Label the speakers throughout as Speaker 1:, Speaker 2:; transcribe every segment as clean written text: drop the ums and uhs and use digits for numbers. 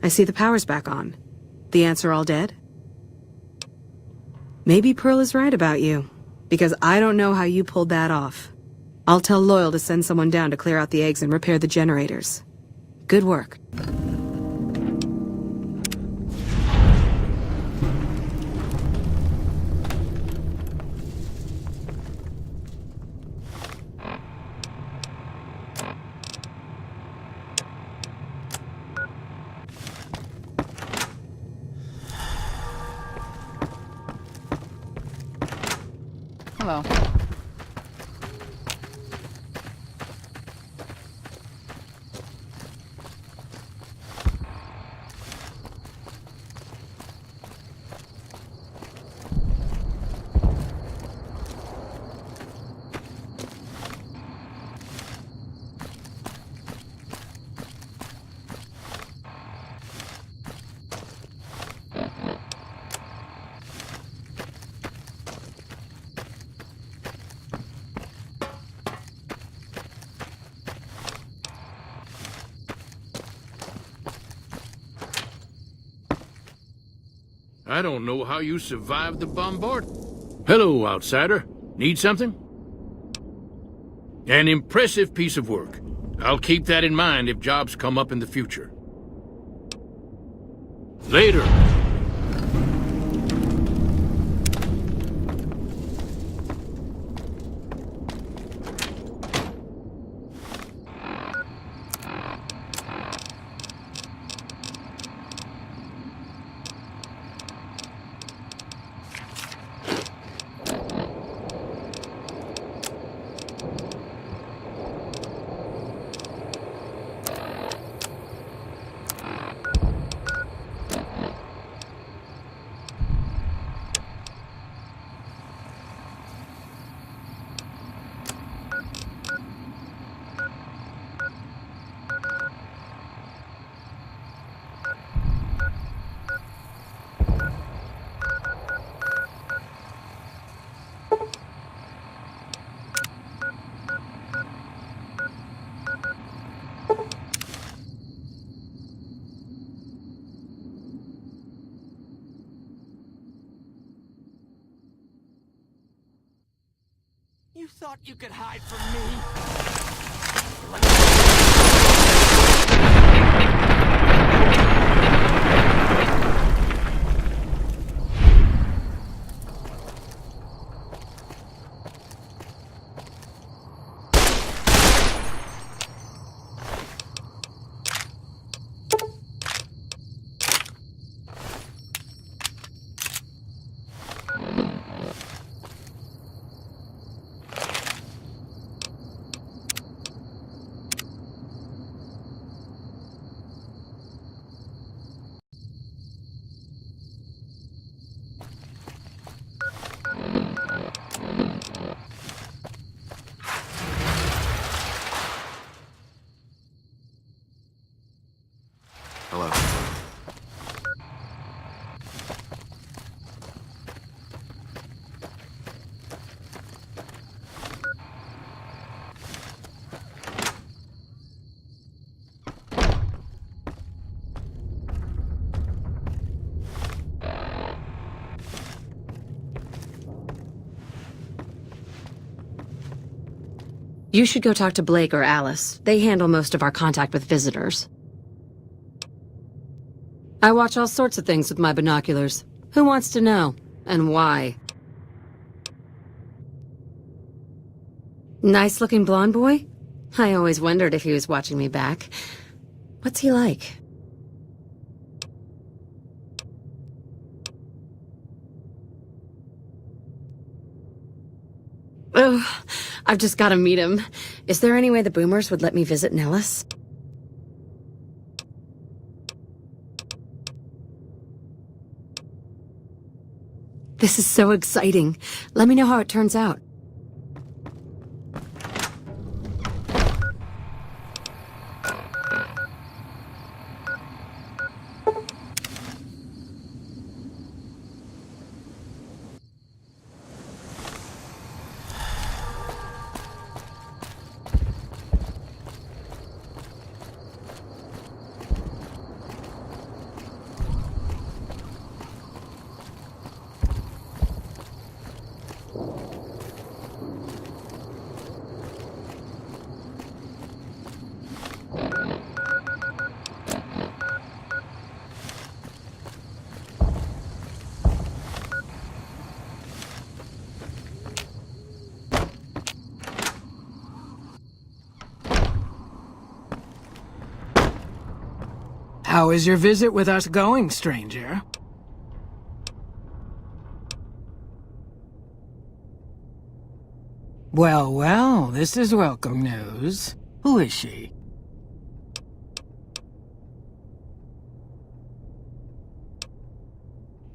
Speaker 1: I see the power's back on. The ants are all dead? Maybe Pearl is right about you, because I don't know how you pulled that off. I'll tell Loyal to send someone down to clear out the eggs and repair the generators. Good work.
Speaker 2: Hello.
Speaker 3: I don't know how you survived the bombard. Hello, outsider. Need something? An impressive piece of work. I'll keep that in mind if jobs come up in the future. Later.
Speaker 4: You thought you could hide from me?
Speaker 5: Hello.
Speaker 1: You should go talk to Blake or Alice. They handle most of our contact with visitors. I watch all sorts of things with my binoculars. Who wants to know? And why? Nice-looking blonde boy? I always wondered if he was watching me back. What's he like? Oh, I've just got to meet him. Is there any way the Boomers would let me visit Nellis? This is so exciting. Let me know how it turns out.
Speaker 2: How is your visit with us going, stranger? Well, well, this is welcome news. Who is she?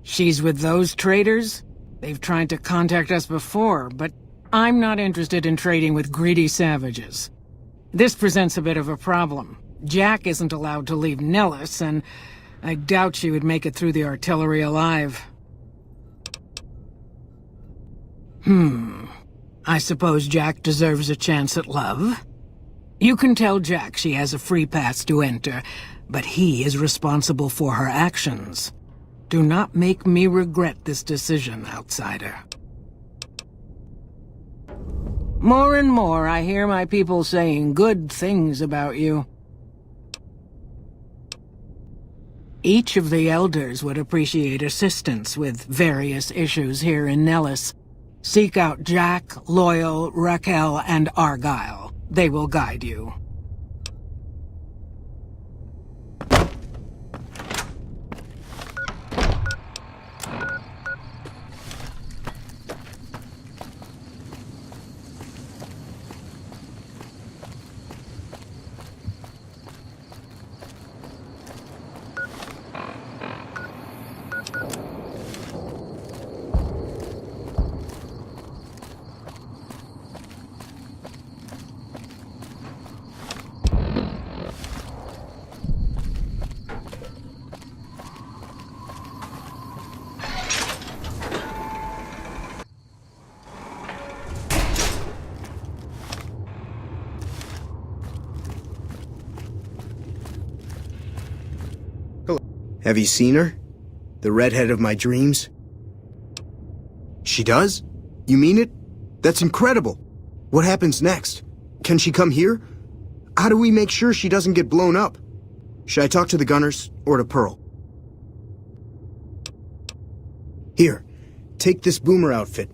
Speaker 2: She's with those traders? They've tried to contact us before, but I'm not interested in trading with greedy savages. This presents a bit of a problem. Jack isn't allowed to leave Nellis, and I doubt she would make it through the artillery alive. I suppose Jack deserves a chance at love? You can tell Jack she has a free pass to enter, but he is responsible for her actions. Do not make me regret this decision, outsider. More and more I hear my people saying good things about you. Each of the elders would appreciate assistance with various issues here in Nellis. Seek out Jack, Loyal, Raquel, and Argyle. They will guide you.
Speaker 6: Have you seen her? The redhead of my dreams? She does? You mean it? That's incredible. What happens next? Can she come here? How do we make sure she doesn't get blown up? Should I talk to the gunners or to Pearl? Here, take this boomer outfit.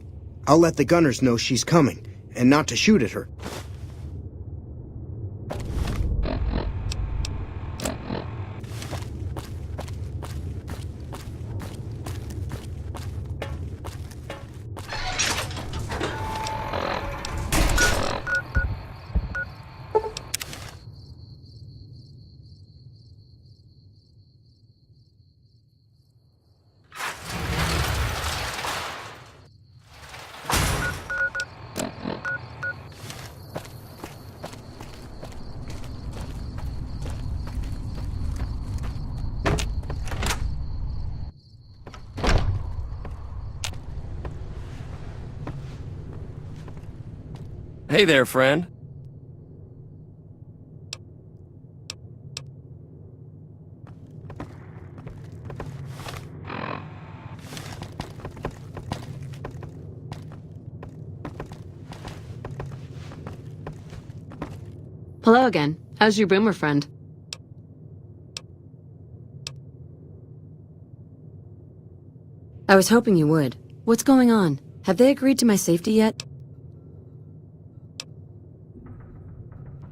Speaker 6: I'll let the gunners know she's coming, and not to shoot at her.
Speaker 7: Hey there, friend.
Speaker 1: Hello again. How's your boomer friend? I was hoping you would. What's going on? Have they agreed to my safety yet?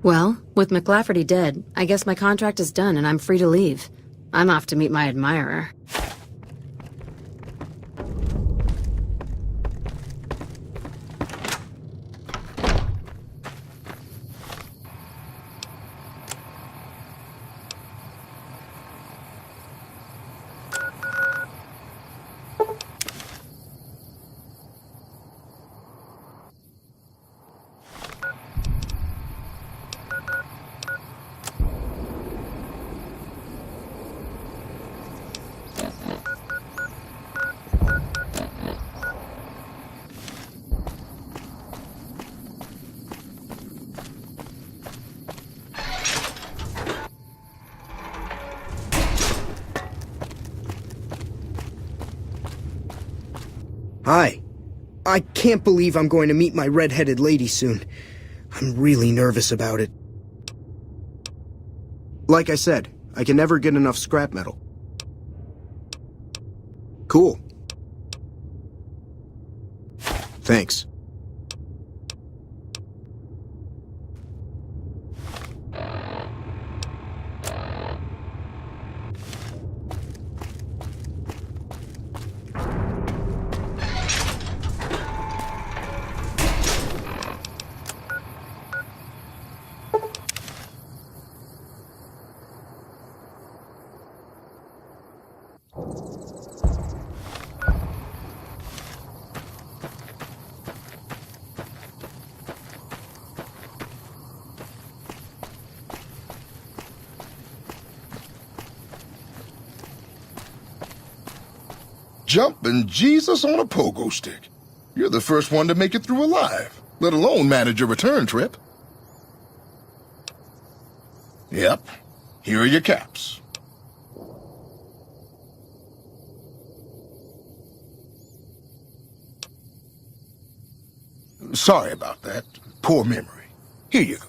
Speaker 1: Well, with McLafferty dead, I guess my contract is done and I'm free to leave. I'm off to meet my admirer.
Speaker 6: Hi. I can't believe I'm going to meet my red-headed lady soon. I'm really nervous about it. Like I said, I can never get enough scrap metal. Cool. Thanks.
Speaker 7: jumping Jesus on a pogo stick. You're the first one to make it through alive, let alone manage a return trip. Yep, here are your caps. Sorry about that. Poor memory. Here you go.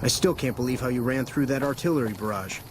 Speaker 6: I still can't believe how you ran through that artillery barrage.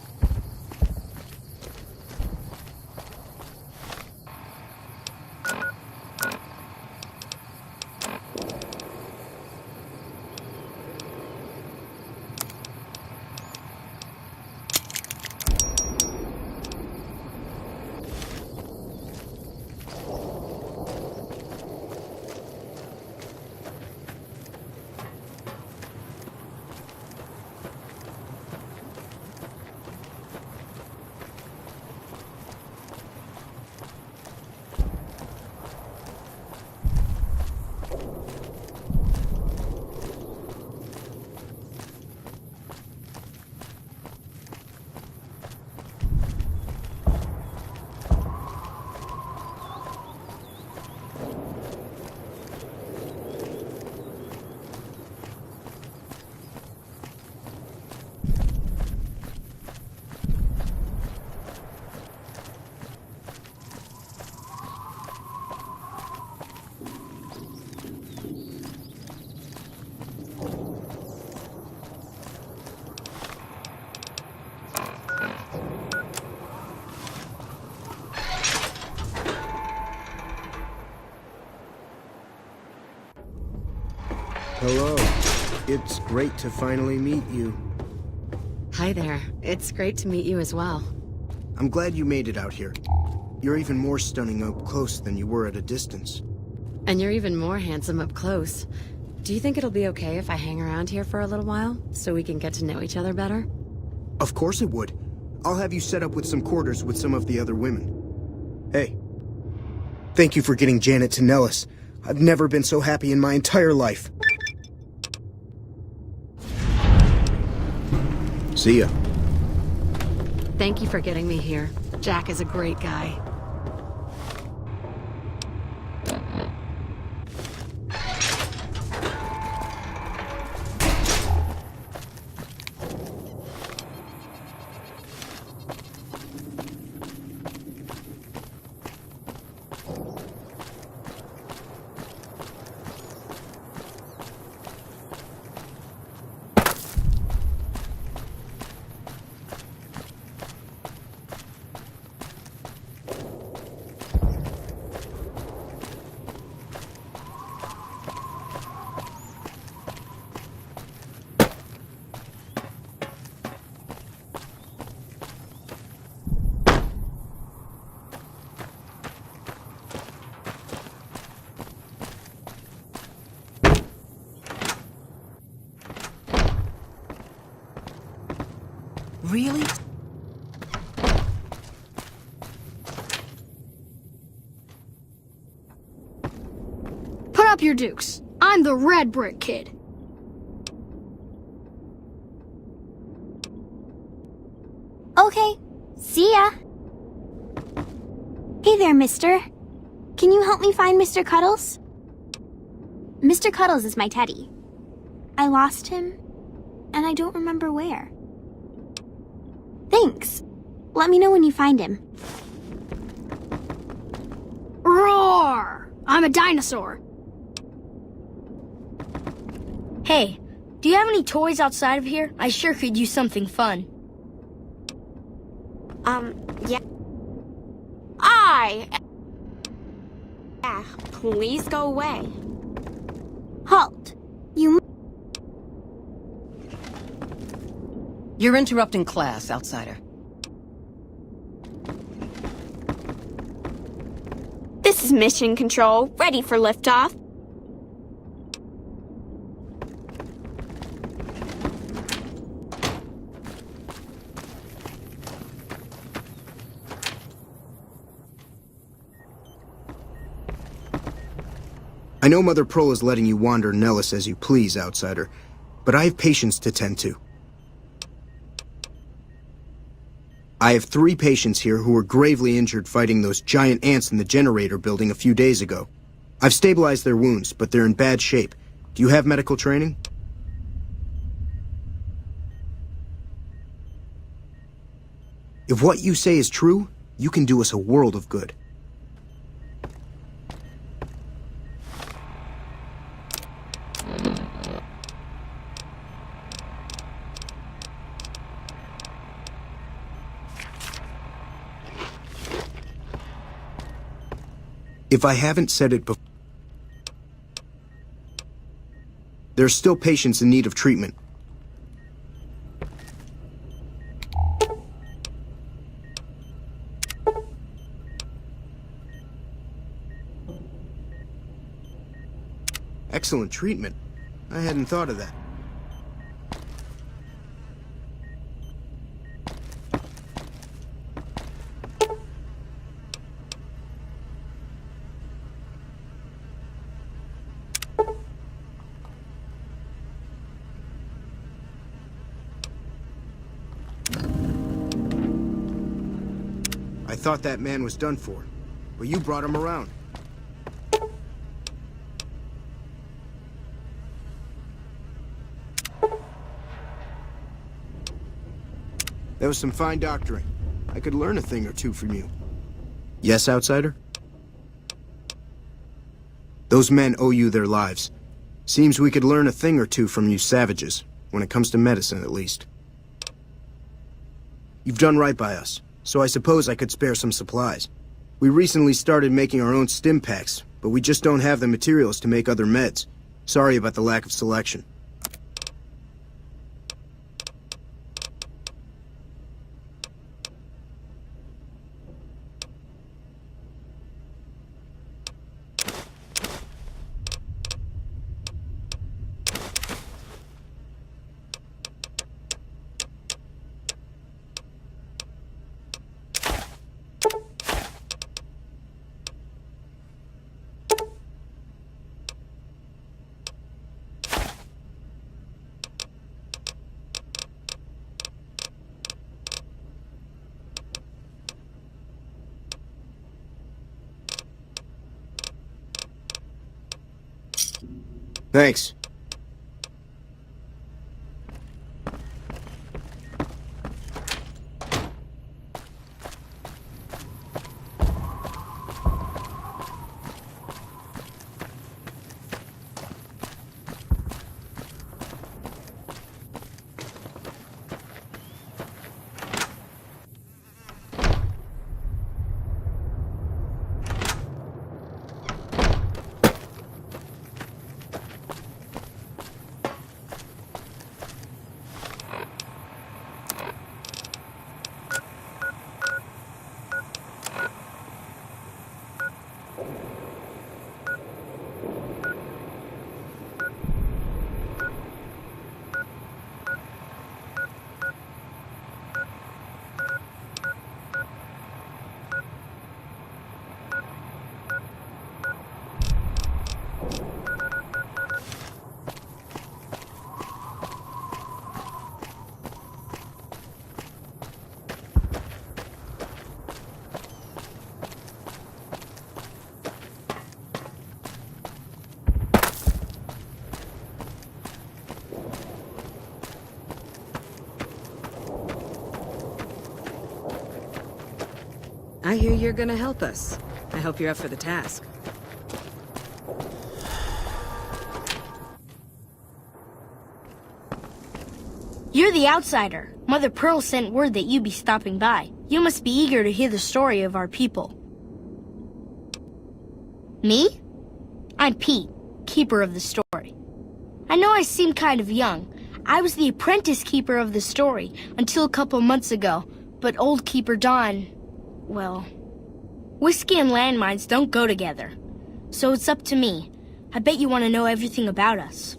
Speaker 6: Hello. It's great to finally meet you.
Speaker 1: Hi there. It's great to meet you as well.
Speaker 6: I'm glad you made it out here. You're even more stunning up close than you were at a distance.
Speaker 1: And you're even more handsome up close. Do you think it'll be okay if I hang around here for a little while, so we can get to know each other better?
Speaker 6: Of course it would. I'll have you set up with some quarters with some of the other women. Hey, thank you for getting Janet to Nellis. I've never been so happy in my entire life. See ya.
Speaker 1: Thank you for getting me here. Jack is a great guy.
Speaker 8: Really?
Speaker 9: Put up your dukes. I'm the red brick kid.
Speaker 10: Okay. See ya. Hey there, mister. Can you help me find Mr. Cuddles? Mr. Cuddles is my teddy. I lost him, and I don't remember where. Thanks. Let me know when you find him.
Speaker 9: Roar! I'm a dinosaur.
Speaker 11: Hey, do you have any toys outside of here? I sure could use something fun.
Speaker 10: Yeah. Please go away. Halt.
Speaker 8: You're interrupting class, outsider.
Speaker 10: This is Mission Control, ready for liftoff.
Speaker 6: I know Mother Pearl is letting you wander Nellis as you please, outsider, but I have patients to tend to. I have 3 patients here who were gravely injured fighting those giant ants in the generator building a few days ago. I've stabilized their wounds, but they're in bad shape. Do you have medical training? If what you say is true, you can do us a world of good. If I haven't said it before, there are still patients in need of treatment. Excellent treatment. I hadn't thought of that. I thought that man was done for, but you brought him around. That was some fine doctoring. I could learn a thing or two from you. Yes, outsider? Those men owe you their lives. Seems we could learn a thing or two from you savages, when it comes to medicine at least. You've done right by us, so I suppose I could spare some supplies. We recently started making our own stim packs, but we just don't have the materials to make other meds. Sorry about the lack of selection. Thanks.
Speaker 1: I hear you're gonna help us. I hope you're up for the task.
Speaker 11: You're the outsider. Mother Pearl sent word that you'd be stopping by. You must be eager to hear the story of our people. Me? I'm Pete, keeper of the story. I know I seem kind of young. I was the apprentice keeper of the story until a couple months ago, but old Keeper Don, well, whiskey and landmines don't go together. So it's up to me. I bet you want to know everything about us.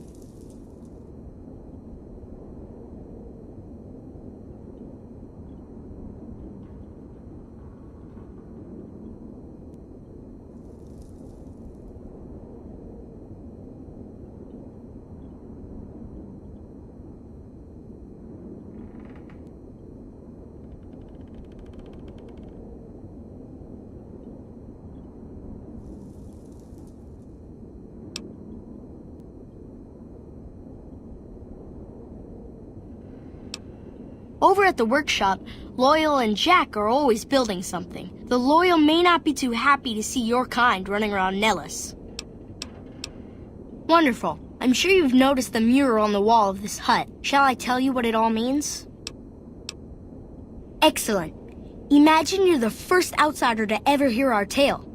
Speaker 11: Over at the workshop, Loyal and Jack are always building something. The Loyal may not be too happy to see your kind running around Nellis. Wonderful. I'm sure you've noticed the mural on the wall of this hut. Shall I tell you what it all means? Excellent. Imagine you're the first outsider to ever hear our tale.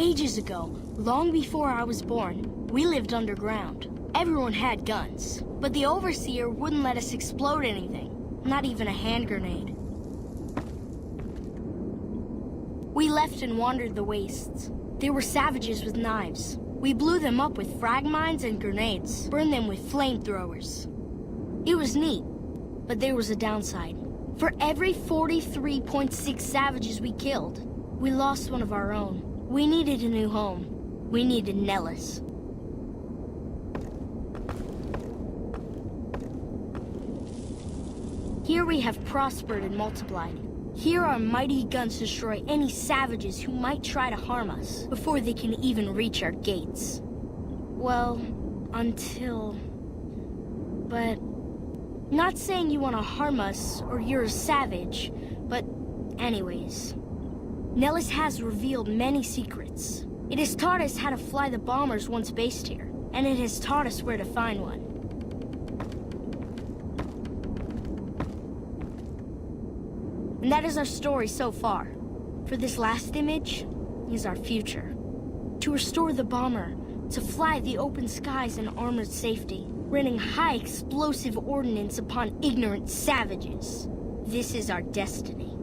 Speaker 11: Ages ago, long before I was born, we lived underground. Everyone had guns, but the Overseer wouldn't let us explode anything, not even a hand grenade. We left and wandered the wastes. There were savages with knives. We blew them up with frag mines and grenades, burned them with flamethrowers. It was neat, but there was a downside. For every 43.6 savages we killed, we lost one of our own. We needed a new home. We needed Nellis. Here we have prospered and multiplied. Here our mighty guns destroy any savages who might try to harm us before they can even reach our gates. Well, until... But... Not saying you want to harm us or you're a savage, but anyways... Nellis has revealed many secrets. It has taught us how to fly the bombers once based here, and it has taught us where to find one. And that is our story so far. For this last image is our future. To restore the bomber, to fly the open skies in armored safety, raining high explosive ordnance upon ignorant savages. This is our destiny.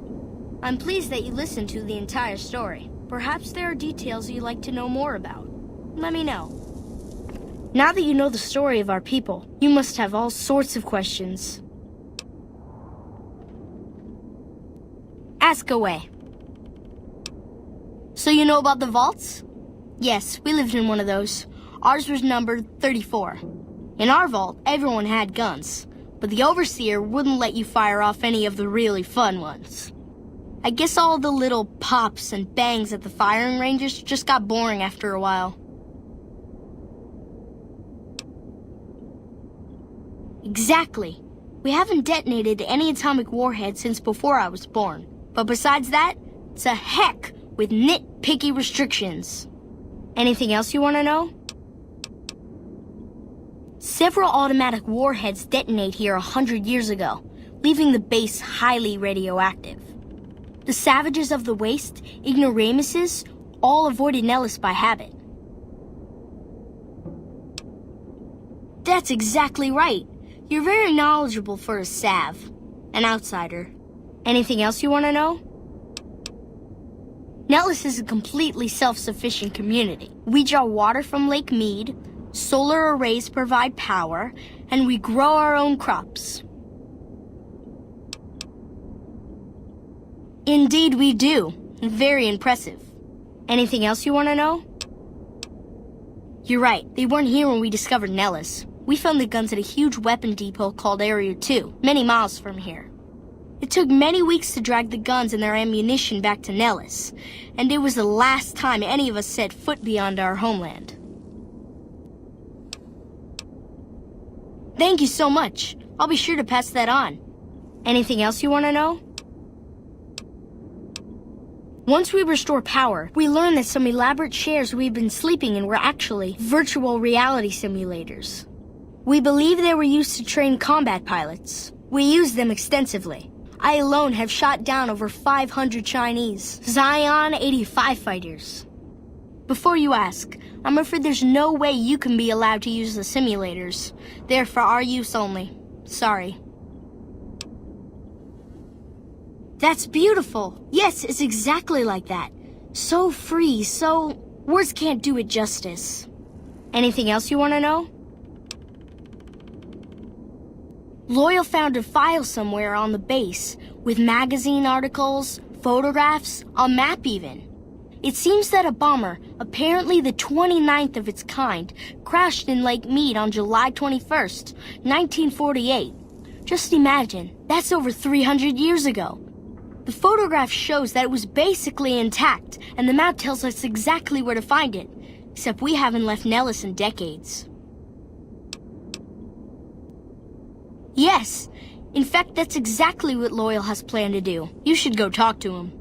Speaker 11: I'm pleased that you listened to the entire story. Perhaps there are details you'd like to know more about. Let me know. Now that you know the story of our people, you must have all sorts of questions. Ask away. So you know about the vaults? Yes, we lived in one of those. Ours was numbered 34. In our vault, everyone had guns, but the Overseer wouldn't let you fire off any of the really fun ones. I guess all the little pops and bangs at the firing ranges just got boring after a while. Exactly. We haven't detonated any atomic warheads since before I was born. But besides that, it's a heck with nitpicky restrictions. Anything else you want to know? Several automatic warheads detonate here 100 years ago, leaving the base highly radioactive. The savages of the waste, ignoramuses, all avoided Nellis by habit. That's exactly right. You're very knowledgeable for a Sav, an outsider. Anything else you want to know? Nellis is a completely self-sufficient community. We draw water from Lake Mead, solar arrays provide power, and we grow our own crops. Indeed we do. Very impressive. Anything else you want to know? You're right, they weren't here when we discovered Nellis. We found the guns at a huge weapon depot called Area 2, many miles from here. It took many weeks to drag the guns and their ammunition back to Nellis, and it was the last time any of us set foot beyond our homeland. Thank you so much. I'll be sure to pass that on. Anything else you want to know? Once we restore power, we learned that some elaborate chairs we've been sleeping in were actually virtual reality simulators. We believe they were used to train combat pilots. We use them extensively. I alone have shot down over 500 Chinese Zion 85 fighters. Before you ask, I'm afraid there's no way you can be allowed to use the simulators. They're for our use only. Sorry. That's beautiful. Yes, it's exactly like that. So free, so... words can't do it justice. Anything else you want to know? Loyal found a file somewhere on the base, with magazine articles, photographs, a map even. It seems that a bomber, apparently the 29th of its kind, crashed in Lake Mead on July 21st, 1948. Just imagine, that's over 300 years ago. The photograph shows that it was basically intact, and the map tells us exactly where to find it, except we haven't left Nellis in decades. Yes, in fact, that's exactly what Loyal has planned to do. You should go talk to him.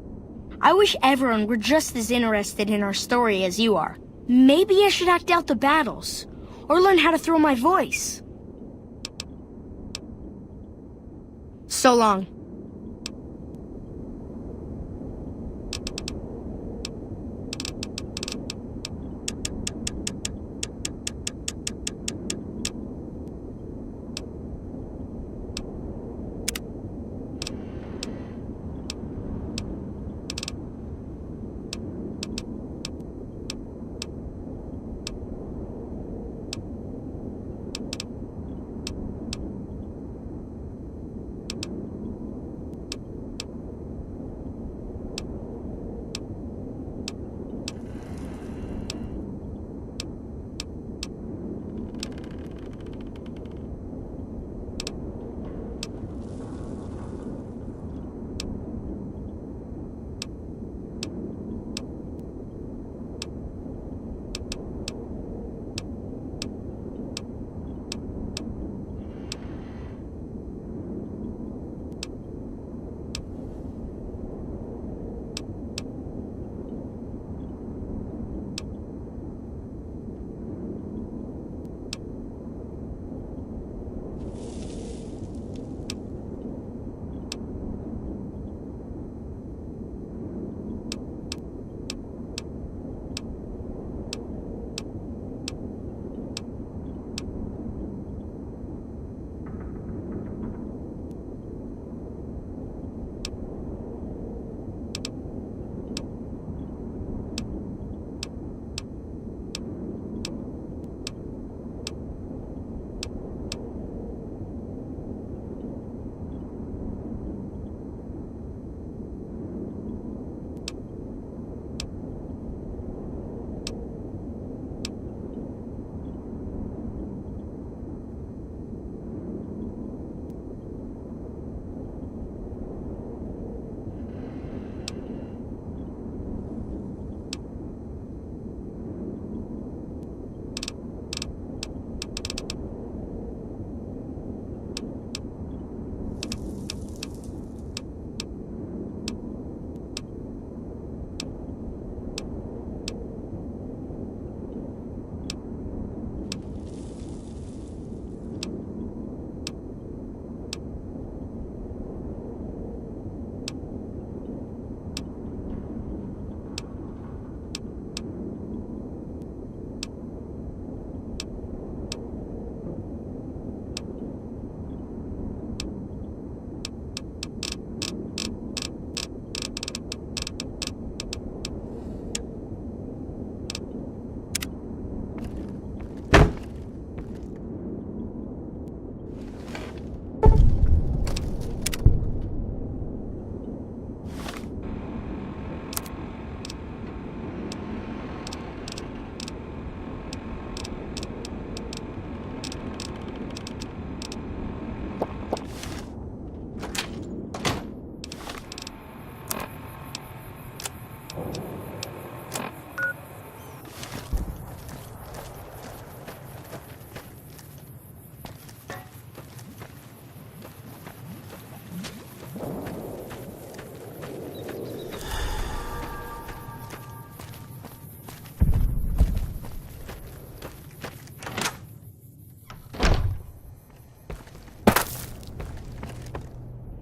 Speaker 11: I wish everyone were just as interested in our story as you are. Maybe I should act out the battles, or learn how to throw my voice. So long.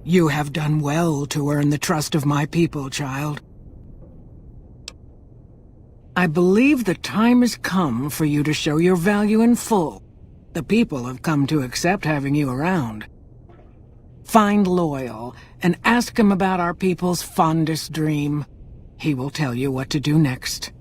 Speaker 2: You have done well to earn the trust of my people, child. I believe the time has come for you to show your value in full. The people have come to accept having you around. Find Loyal and ask him about our people's fondest dream. He will tell you what to do next.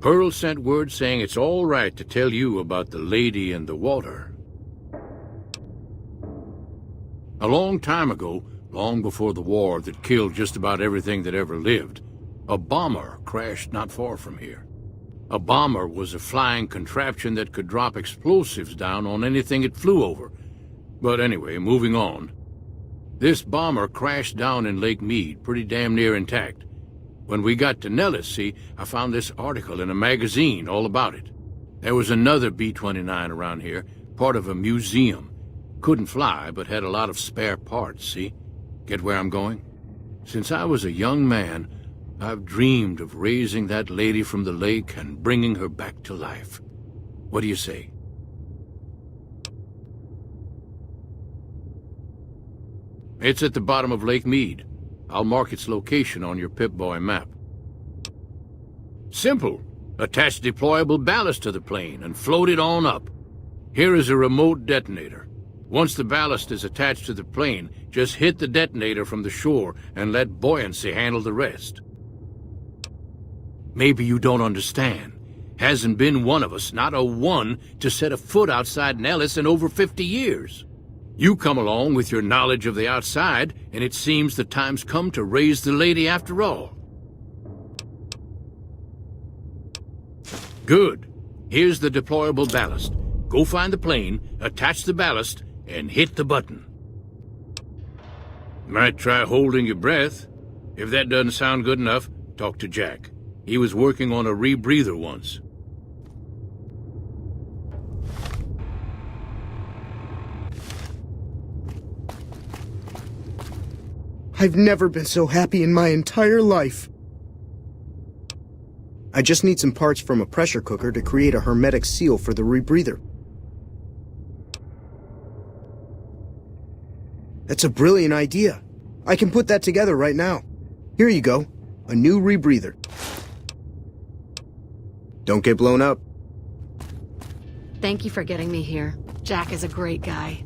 Speaker 3: Pearl sent word saying it's all right to tell you about the lady in the water. A long time ago, long before the war that killed just about everything that ever lived, a bomber crashed not far from here. A bomber was a flying contraption that could drop explosives down on anything it flew over. But anyway, moving on. This bomber crashed down in Lake Mead, pretty damn near intact. When we got to Nellis, see, I found this article in a magazine all about it. There was another B-29 around here, part of a museum. Couldn't fly, but had a lot of spare parts, see? Get where I'm going? Since I was a young man, I've dreamed of raising that lady from the lake and bringing her back to life. What do you say? It's at the bottom of Lake Mead. I'll mark its location on your Pip-Boy map. Simple. Attach deployable ballast to the plane and float it on up. Here is a remote detonator. Once the ballast is attached to the plane, just hit the detonator from the shore and let buoyancy handle the rest. Maybe you don't understand. Hasn't been one of us, not a one, to set a foot outside Nellis in over 50 years. You come along with your knowledge of the outside, and it seems the time's come to raise the lady after all. Good. Here's the deployable ballast. Go find the plane, attach the ballast, and hit the button. Might try holding your breath. If that doesn't sound good enough, talk to Jack. He was working on a rebreather once.
Speaker 6: I've never been so happy in my entire life. I just need some parts from a pressure cooker to create a hermetic seal for the rebreather. That's a brilliant idea. I can put that together right now. Here you go, a new rebreather. Don't get blown up.
Speaker 1: Thank you for getting me here. Jack is a great guy.